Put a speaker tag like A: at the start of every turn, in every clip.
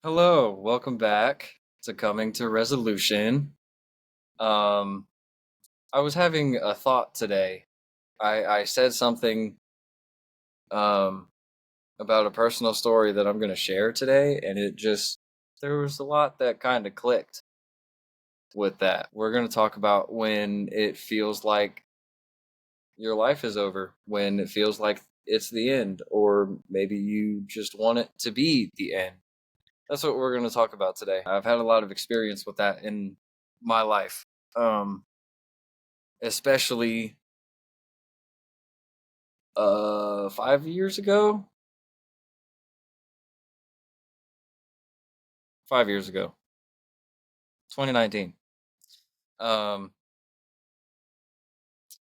A: Hello, welcome back to Coming to Resolution. Um, I was having a thought today. I said something um, about a personal story that I'm going to share today, and there was a lot that kind of clicked with that. We're going to talk about when it feels like your life is over, when it feels like it's the end, or maybe you just want it to be the end. That's what we're going to talk about today. I've had a lot of experience with that in my life, um, especially 5 years ago. 5 years ago, 2019. Um,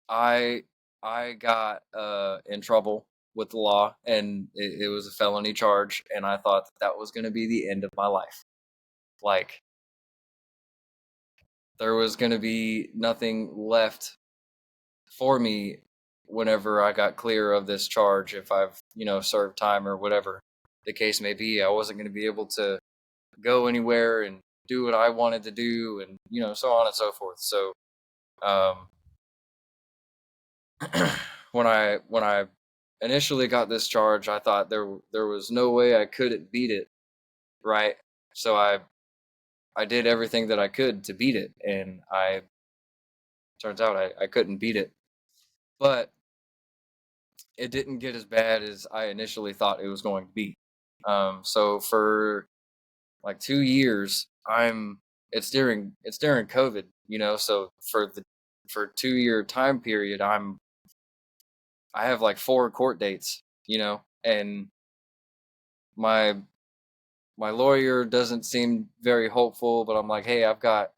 A: I I got in trouble with the law, and it was a felony charge, and I thought that was going to be the end of my life. Like there was going to be nothing left for me whenever I got clear of this charge, if I've, served time or whatever the case may be. I wasn't going to be able to go anywhere and do what I wanted to do, and, so on and so forth. So, um, when I initially got this charge, I thought there was no way I couldn't beat it, right? So I did everything that I could to beat it, and I turns out I couldn't beat it. But it didn't get as bad as I initially thought it was going to be. So for like 2 years, it's during COVID, So for 2 year time period, I have like four court dates, and my my lawyer doesn't seem very hopeful, but I'm like, hey, I've got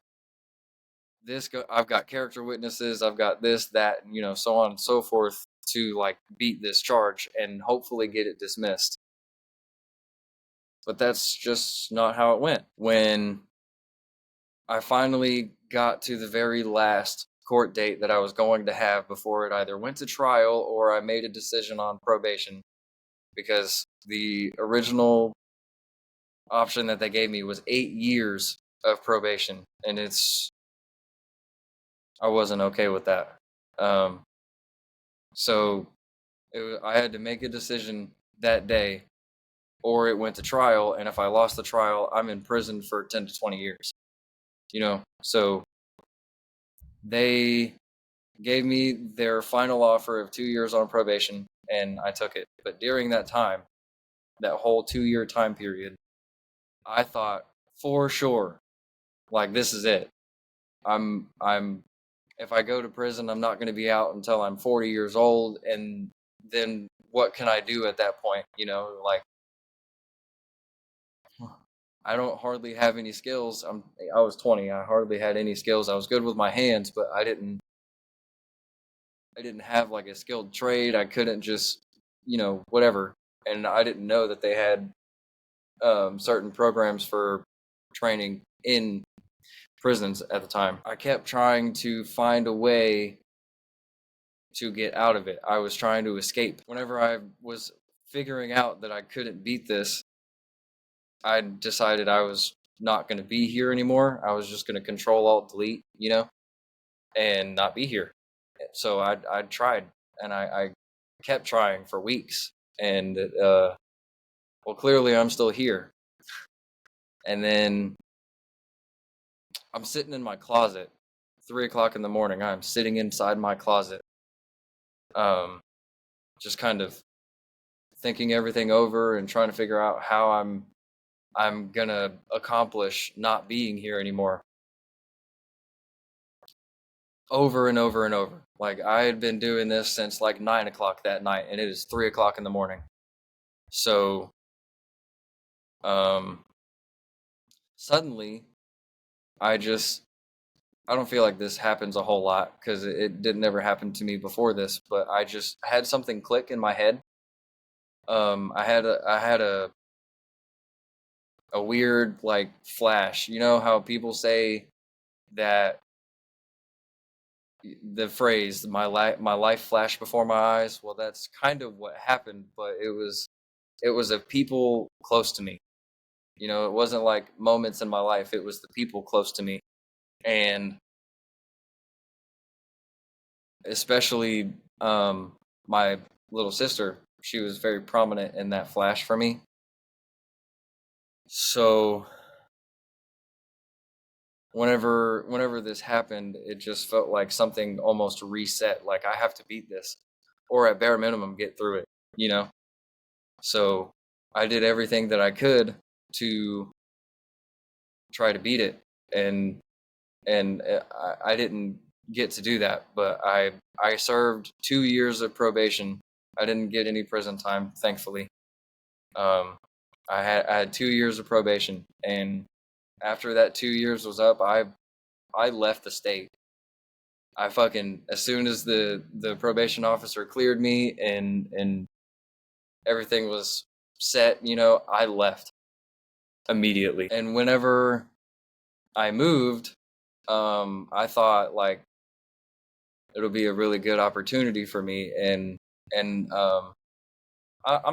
A: character witnesses, I've got this, that, and so on and so forth to like beat this charge and hopefully get it dismissed. But that's just not how it went. When I finally got to the very last court date that I was going to have before it either went to trial or I made a decision on probation, because the original option that they gave me was 8 years of probation, and I wasn't okay with that. Um, so I had to make a decision that day, or it went to trial, and if I lost the trial, I'm in prison for 10 to 20 years. So they gave me their final offer of 2 years on probation, and I took it. But during that time, that whole 2 year time period, I thought for sure, like, this is it. I'm if I go to prison, I'm not going to be out until I'm 40 years old, and then what can I do at that point? Like, I don't hardly have any skills. I was 20. I hardly had any skills. I was good with my hands, but I didn't have like a skilled trade. I couldn't just, whatever. And I didn't know that they had certain programs for training in prisons at the time. I kept trying to find a way to get out of it. I was trying to escape. Whenever I was figuring out that I couldn't beat this, I decided I was not going to be here anymore. I was just going to control alt delete, and not be here. So I tried, and I kept trying for weeks, and well, clearly I'm still here. And then I'm sitting in my closet, 3 o'clock in the morning. I'm sitting inside my closet, um, just kind of thinking everything over and trying to figure out how I'm gonna accomplish not being here anymore. Over and over and over. Like, I had been doing this since like 9 o'clock that night, and it is 3 o'clock in the morning. So, um, suddenly, I just I don't feel like this happens a whole lot because it didn't ever happen to me before this, but I just had something click in my head. I had a weird like flash. You know how people say that the phrase my life flashed before my eyes? Well, that's kind of what happened, but it was of people close to me. You know, it wasn't like moments in my life, it was the people close to me. And especially my little sister, she was very prominent in that flash for me. So whenever this happened, it just felt like something almost reset. Like I have to beat this, or at bare minimum get through it. You know. So I did everything that I could to try to beat it, and I didn't get to do that. But I served 2 years of probation. I didn't get any prison time, thankfully. Um, I had 2 years of probation, and after that 2 years was up, I left the state. I fucking as soon as the probation officer cleared me and everything was set, you know, I left immediately. And whenever I moved, I thought like it'll be a really good opportunity for me, and I'm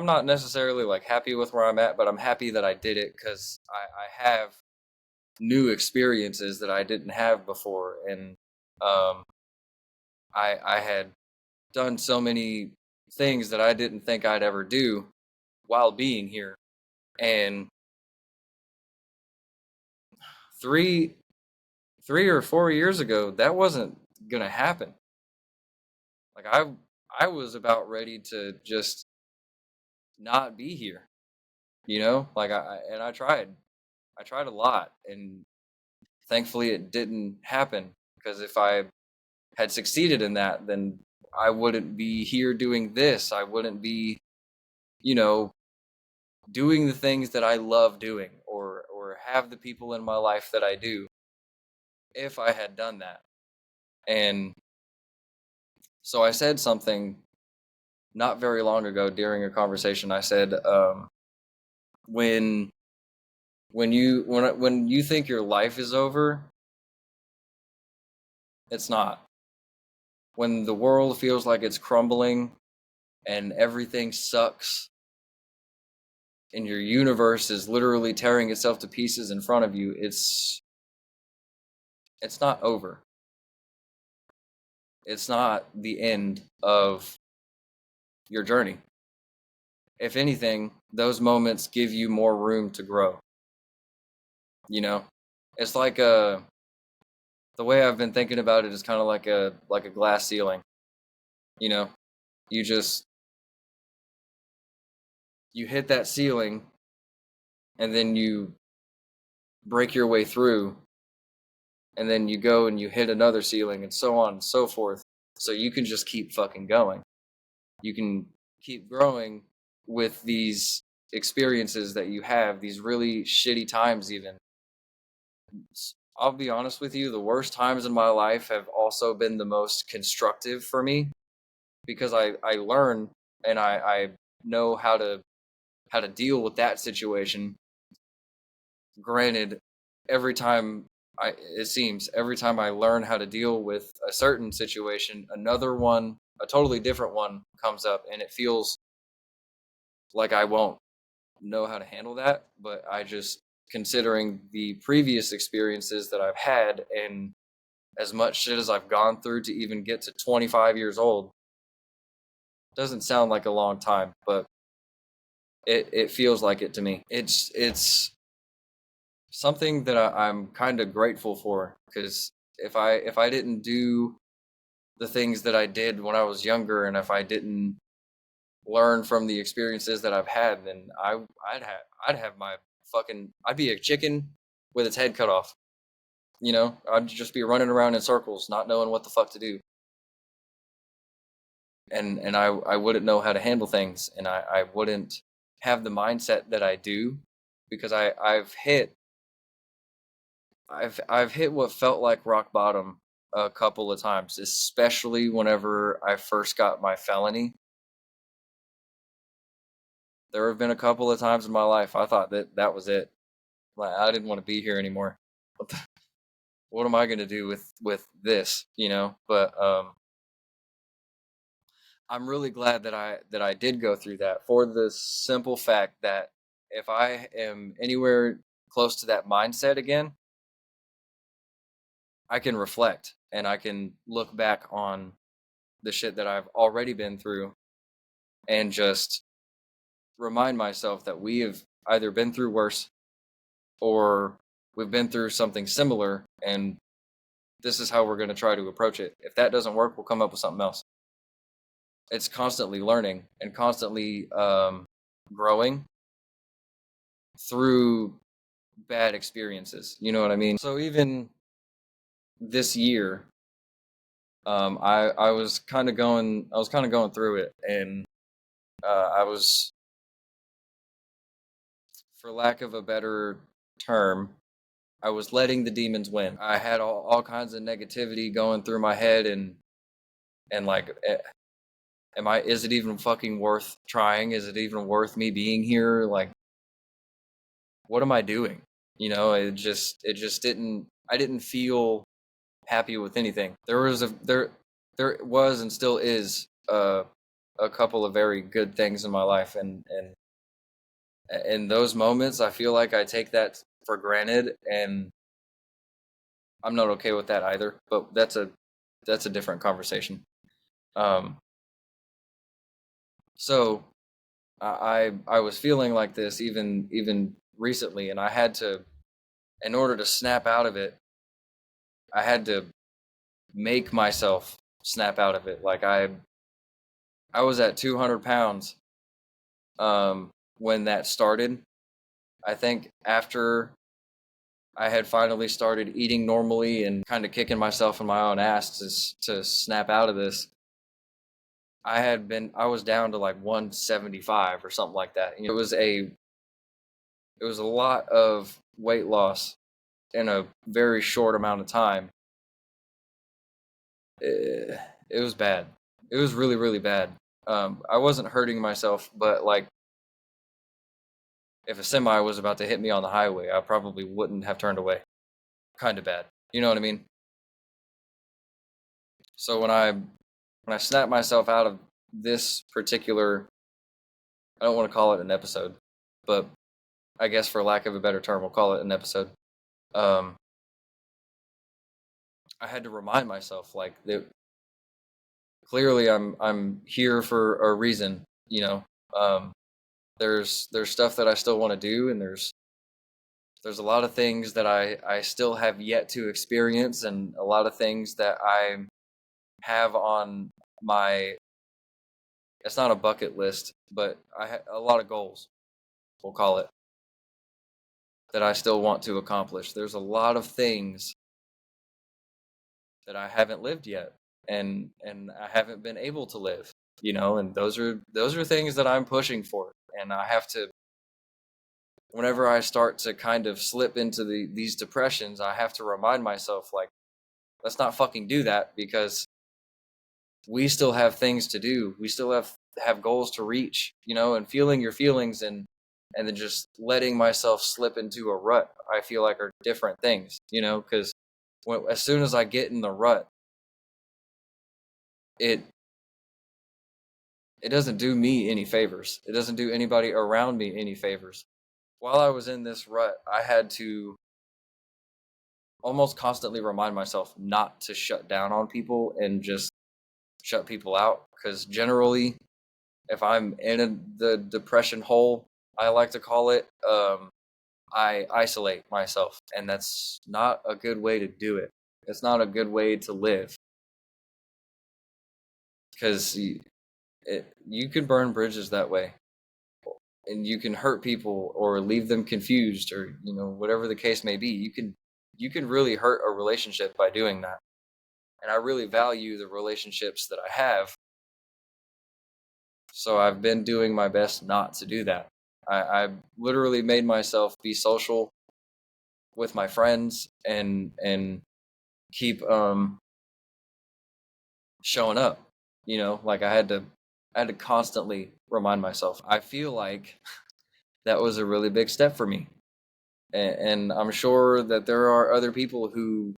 A: not necessarily like happy with where I'm at, but I'm happy that I did it because I have new experiences that I didn't have before, and um, I had done so many things that I didn't think I'd ever do while being here. And three 3 or 4 years ago, that wasn't gonna happen. Like I was about ready to just not be here, you know? Like and I tried a lot, and thankfully it didn't happen, because if I had succeeded in that, then I wouldn't be here doing this. I wouldn't be, you know, doing the things that I love doing, or have the people in my life that I do, if I had done that. And so I said something not very long ago during a conversation. I said, when when you think your life is over, it's not. When the world feels like it's crumbling and everything sucks and your universe is literally tearing itself to pieces in front of you, it's not over. It's not the end of your journey. If anything, those moments give you more room to grow. You know, it's like the way I've been thinking about it is kind of like a glass ceiling. You know, you just you hit that ceiling, and then you break your way through, and then you go and you hit another ceiling, and so on and so forth. So you can just keep fucking going. You can keep growing with these experiences that you have, these really shitty times even. I'll be honest with you, the worst times in my life have also been the most constructive for me, because I learn, and I know how to deal with that situation. Granted, every time it seems every time I learn how to deal with a certain situation, another one, a totally different one comes up, and it feels like I won't know how to handle that. But I just, considering the previous experiences that I've had, and as much shit as I've gone through to even get to 25 years old, doesn't sound like a long time, but it feels like it to me. It's something that I'm kind of grateful for, because if I didn't do the things that I did when I was younger, and if I didn't learn from the experiences that I've had, then I'd have my fucking I'd be a chicken with its head cut off. You know, I'd just be running around in circles, not knowing what the fuck to do, and I wouldn't know how to handle things, and I wouldn't have the mindset that I do, because I've hit what felt like rock bottom a couple of times, especially whenever I first got my felony. There have been a couple of times in my life I thought that that was it. Like I didn't want to be here anymore. What am I going to do with this, you know? But I'm really glad that I did go through that, for the simple fact that if I am anywhere close to that mindset again, I can reflect and I can look back on the shit that I've already been through and just remind myself that we have either been through worse or we've been through something similar, and this is how we're going to try to approach it. If that doesn't work, we'll come up with something else. It's constantly learning and constantly growing through bad experiences. You know what I mean? So even this year, I was kind of going through it, and I was, for lack of a better term, I was letting the demons win. I had all kinds of negativity going through my head, and like, is it even fucking worth trying? Is it even worth me being here? Like, what am I doing? You know, it just didn't, I didn't feel happy with anything. There was and still is a couple of very good things in my life, and in those moments I feel like I take that for granted, and I'm not okay with that either, but that's a different conversation. Um so I was feeling like this even recently, and I had to, in order to snap out of it, I had to make myself snap out of it. Like I was at 200 pounds when that started. I think after I had finally started eating normally and kind of kicking myself in my own ass to snap out of this, I was down to like 175 or something like that. You know, it was a lot of weight loss in a very short amount of time. It was bad. It was really, really bad. I wasn't hurting myself, but like if a semi was about to hit me on the highway, I probably wouldn't have turned away. Kind of bad. You know what I mean? So when I snapped myself out of this particular, I don't want to call it an episode, but I guess for lack of a better term, we'll call it an episode. Um, I had to remind myself like that clearly I'm here for a reason, you know. Um, there's stuff that I still want to do, and there's a lot of things that I still have yet to experience, and a lot of things that I have on my, it's not a bucket list, but a lot of goals, we'll call it, that I still want to accomplish. There's a lot of things that I haven't lived yet, and I haven't been able to live, you know, and those are things that I'm pushing for, and I have to, whenever I start to kind of slip into these depressions, I have to remind myself like, let's not fucking do that, because we still have things to do. We still have goals to reach, you know, and feeling your feelings and then just letting myself slip into a rut, I feel like are different things, you know, because as soon as I get in the rut, it it doesn't do me any favors. It doesn't do anybody around me any favors. While I was in this rut, I had to almost constantly remind myself not to shut down on people and just shut people out, because generally if I'm in the depression hole, I like to call it, I isolate myself, and that's not a good way to do it. It's not a good way to live, because you can burn bridges that way, and you can hurt people or leave them confused, or you know, whatever the case may be. You can really hurt a relationship by doing that. And I really value the relationships that I have, so I've been doing my best not to do that. I literally made myself be social with my friends and keep showing up. You know, like I had to constantly remind myself. I feel like that was a really big step for me, and I'm sure that there are other people who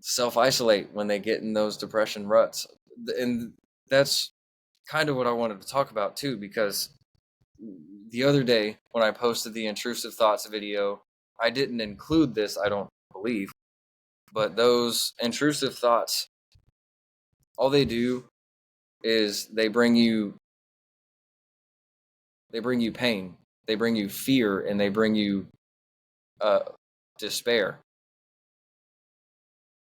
A: self isolate when they get in those depression ruts, and that's kind of what I wanted to talk about too, because the other day when I posted the intrusive thoughts video, I didn't include this, I don't believe, but those intrusive thoughts, all they do is they bring you pain, they bring you fear, and they bring you uh, despair.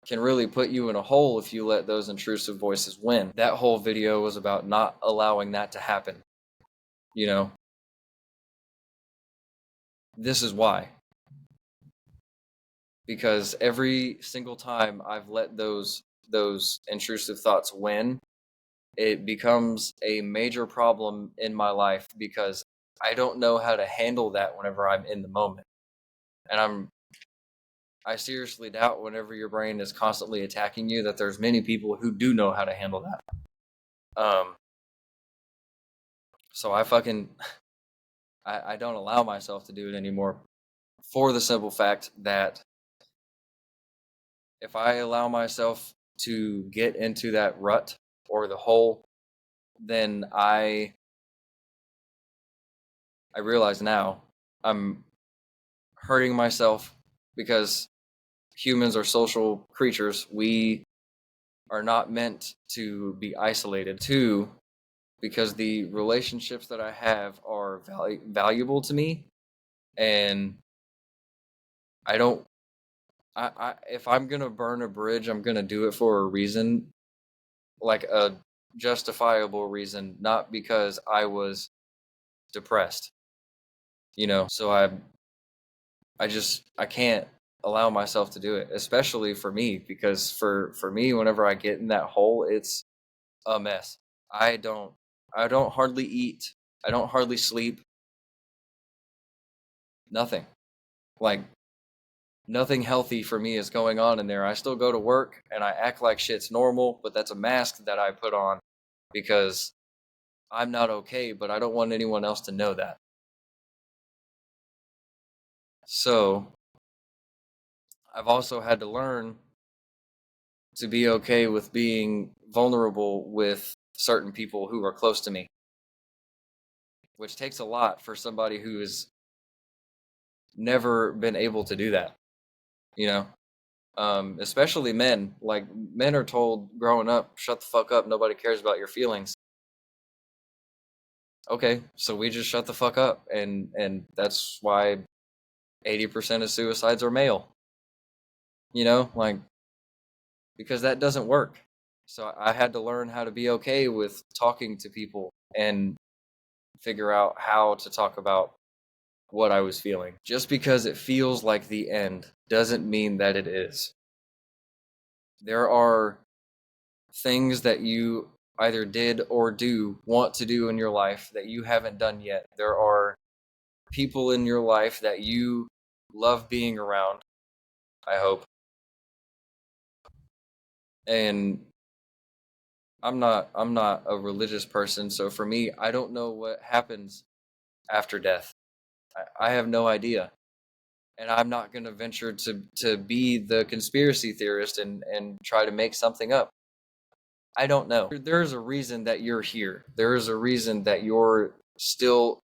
A: Can really put you in a hole if you let those intrusive voices win. That whole video was about not allowing that to happen. You know, this is why. Because every single time I've let those intrusive thoughts win, it becomes a major problem in my life because I don't know how to handle that whenever I'm in the moment. And I seriously doubt whenever your brain is constantly attacking you that there's many people who do know how to handle that. So I fucking I don't allow myself to do it anymore for the simple fact that if I allow myself to get into that rut or the hole, then I realize now I'm hurting myself because humans are social creatures. We are not meant to be isolated. Two, because the relationships that I have are valuable to me, and I don't. If I'm gonna burn a bridge, I'm gonna do it for a reason, like a justifiable reason, not because I was depressed. So I can't allow myself to do it, especially for me, because for me, whenever I get in that hole, it's a mess. I don't I don't hardly eat. I don't hardly sleep. Nothing. Like nothing healthy for me is going on in there. I still go to work and I act like shit's normal, but that's a mask that I put on because I'm not okay, but I don't want anyone else to know that. So, I've also had to learn to be okay with being vulnerable with certain people who are close to me, which takes a lot for somebody who has never been able to do that, you know? Especially men. Like, men are told growing up, shut the fuck up, nobody cares about your feelings. Okay, so we just shut the fuck up, and that's why 80% of suicides are male. Like, because that doesn't work. So I had to learn how to be okay with talking to people and figure out how to talk about what I was feeling. Just because it feels like the end doesn't mean that it is. There are things that you either did or do want to do in your life that you haven't done yet. There are people in your life that you love being around, I hope. And I'm not a religious person, so for me, I don't know what happens after death. I have no idea. And I'm not going to venture to be the conspiracy theorist and try to make something up. I don't know. There's a reason that you're here. There is a reason that you're still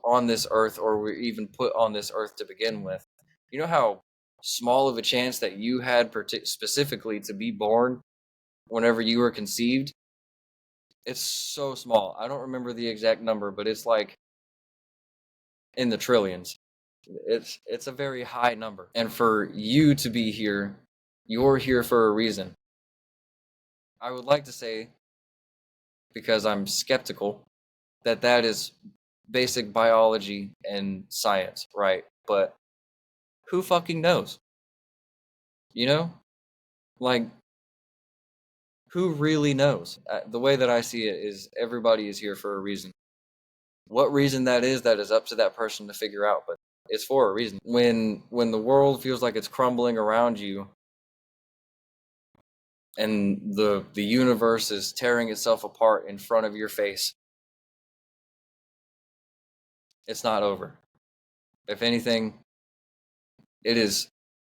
A: on this earth, or were even put on this earth to begin with. You know how small of a chance that you had specifically to be born whenever you were conceived? It's so small. I don't remember the exact number, but it's like in the trillions. It's a very high number. And for you to be here, you're here for a reason. I would like to say, because I'm skeptical, that is basic biology and science, right? But who fucking knows? You know? Like, who really knows? The way that I see it is everybody is here for a reason. What reason that is up to that person to figure out, but it's for a reason. When the world feels like it's crumbling around you and the universe is tearing itself apart in front of your face, it's not over. If anything, it is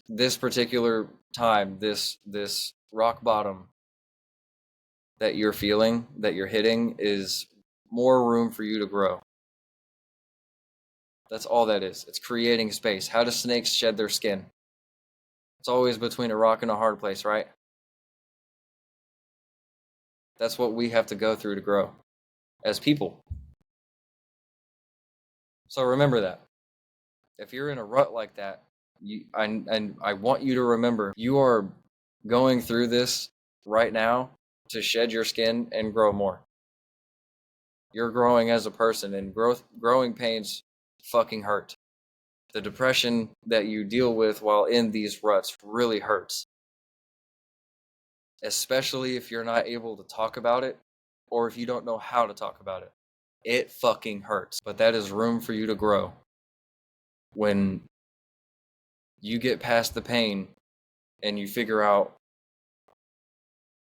A: this particular time, this rock bottom that you're feeling, that you're hitting, is more room for you to grow. That's all that is. It's creating space. How do snakes shed their skin? It's always between a rock and a hard place, right? That's what we have to go through to grow as people. So remember that. If you're in a rut like that, and I want you to remember, you are going through this right now to shed your skin and grow more. You're growing as a person, and growing pains fucking hurt. The depression that you deal with while in these ruts really hurts, especially if you're not able to talk about it or if you don't know how to talk about it. It fucking hurts, but that is room for you to grow. When you get past the pain and you figure out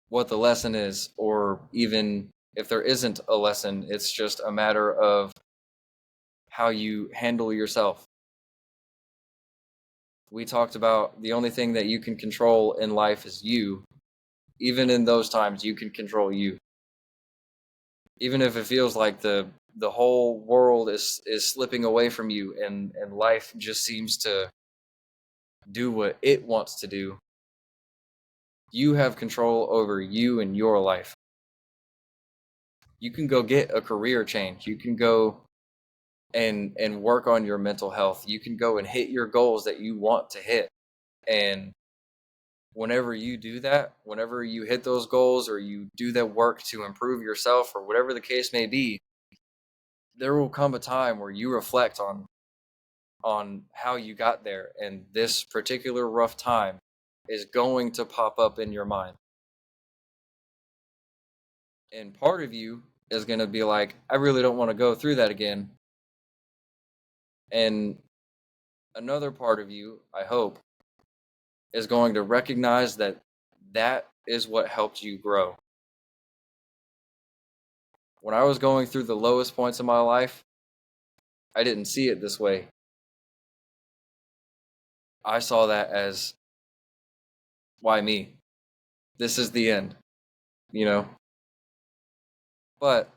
A: what the lesson is, or even if there isn't a lesson, it's just a matter of how you handle yourself. We talked about the only thing that you can control in life is you. Even in those times, you can control you. Even if it feels like the whole world is slipping away from you, and life just seems to do what it wants to do, you have control over you and your life. You can go get a career change. You can go and work on your mental health. You can go and hit your goals that you want to hit. And whenever you do that, whenever you hit those goals or you do that work to improve yourself or whatever the case may be, there will come a time where you reflect on how you got there, and this particular rough time is going to pop up in your mind. And part of you is going to be like, I really don't want to go through that again. And another part of you, I hope, is going to recognize that that is what helped you grow. When I was going through the lowest points of my life, I didn't see it this way. I saw that as, why me? This is the end, you know? But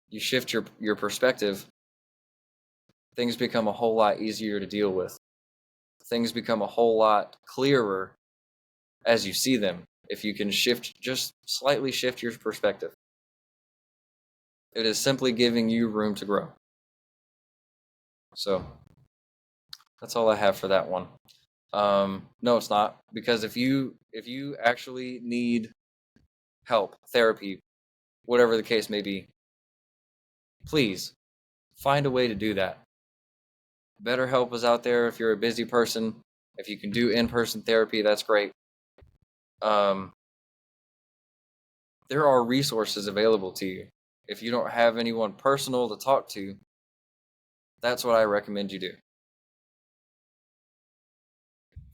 A: you shift your perspective, things become a whole lot easier to deal with. Things become a whole lot clearer as you see them if you can just slightly shift your perspective. It is simply giving you room to grow. So that's all I have for that one. No, it's not, because if you actually need help, therapy, whatever the case may be, please find a way to do that. BetterHelp is out there if you're a busy person. If you can do in-person therapy, that's great. There are resources available to you. If you don't have anyone personal to talk to, that's what I recommend you do.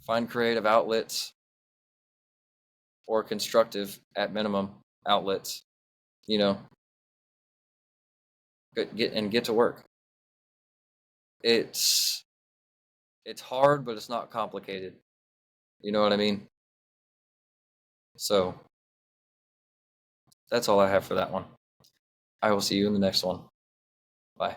A: Find creative outlets, or constructive, at minimum, outlets. You know, get to work. It's hard, but it's not complicated. You know what I mean? So that's all I have for that one. I will see you in the next one. Bye.